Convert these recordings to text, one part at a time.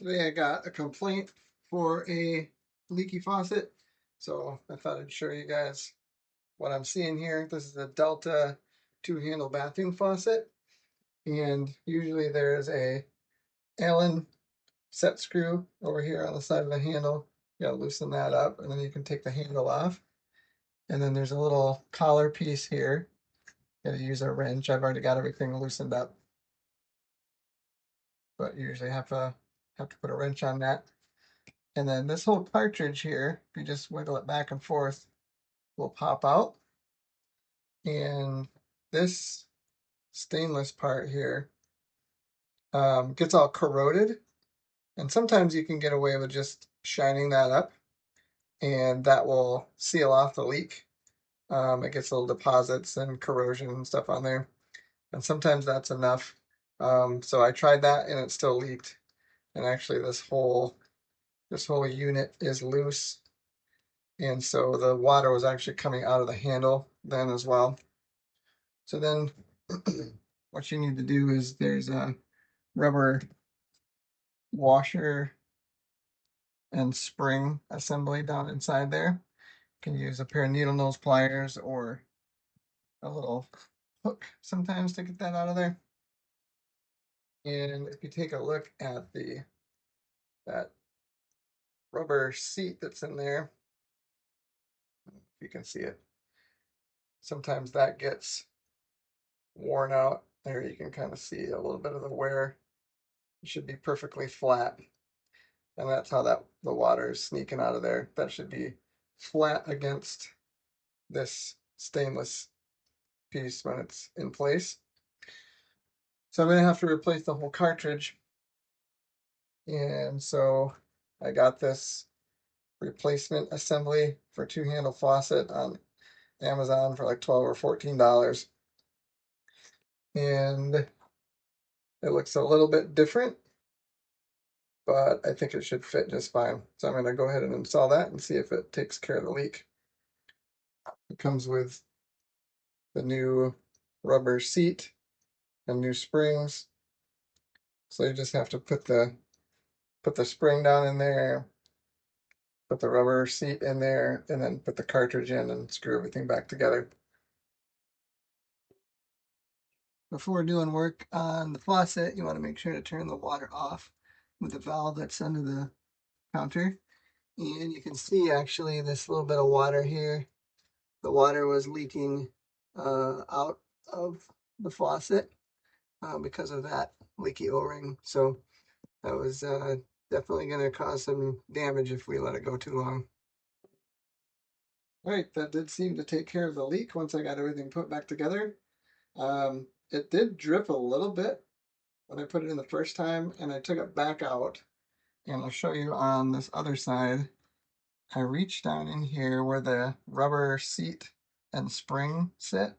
Today I got a complaint for a leaky faucet, so I thought I'd show you guys what I'm seeing here. This is a Delta two-handle bathroom faucet, and usually there's a Allen set screw over here on the side of the handle. You gotta loosen that up, and then you can take the handle off. And then there's a little collar piece here. You gotta use a wrench. I've already got everything loosened up, but you usually have to put a wrench on that. And then this whole cartridge here, if you just wiggle it back and forth, will pop out. And this stainless part here gets all corroded. And sometimes you can get away with just shining that up, and that will seal off the leak. It gets little deposits and corrosion and stuff on there. And sometimes that's enough. So I tried that and it still leaked. And actually this whole unit is loose. And so the water was actually coming out of the handle then as well. So then what you need to do is there's a rubber washer and spring assembly down inside there. You can use a pair of needle nose pliers or a little hook sometimes to get that out of there. And if you take a look at that rubber seat that's in there, if you can see it, sometimes that gets worn out. There you can kind of see a little bit of the wear. It should be perfectly flat. And that's how the water is sneaking out of there. That should be flat against this stainless piece when it's in place. So I'm going to have to replace the whole cartridge. And so I got this replacement assembly for two-handle faucet on Amazon for like $12 or $14. And it looks a little bit different, but I think it should fit just fine. So I'm going to go ahead and install that and see if it takes care of the leak. It comes with the new rubber seat and new springs. So you just have to put the spring down in there, put the rubber seat in there, and then put the cartridge in and screw everything back together. Before doing work on the faucet, you want to make sure to turn the water off with the valve that's under the counter. And you can see actually this little bit of water here. The water was leaking out of the faucet because of that leaky O-ring. So that was definitely going to cause some damage if we let it go too long. All right, that did seem to take care of the leak once I got everything put back together. It did drip a little bit when I put it in the first time, and I took it back out. And I'll show you on this other side. I reached down in here where the rubber seat and spring sit,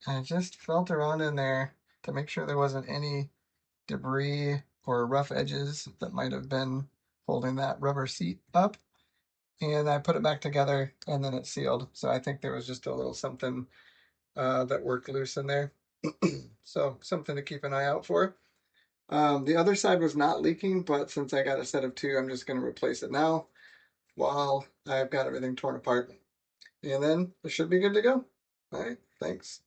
and I just felt around in there to make sure there wasn't any debris or rough edges that might have been holding that rubber seat up. And I put it back together, and then it sealed. So I think there was just a little something that worked loose in there. So something to keep an eye out for. The other side was not leaking, but since I got a set of two, I'm just going to replace it now while I've got everything torn apart. And then it should be good to go. All right, thanks.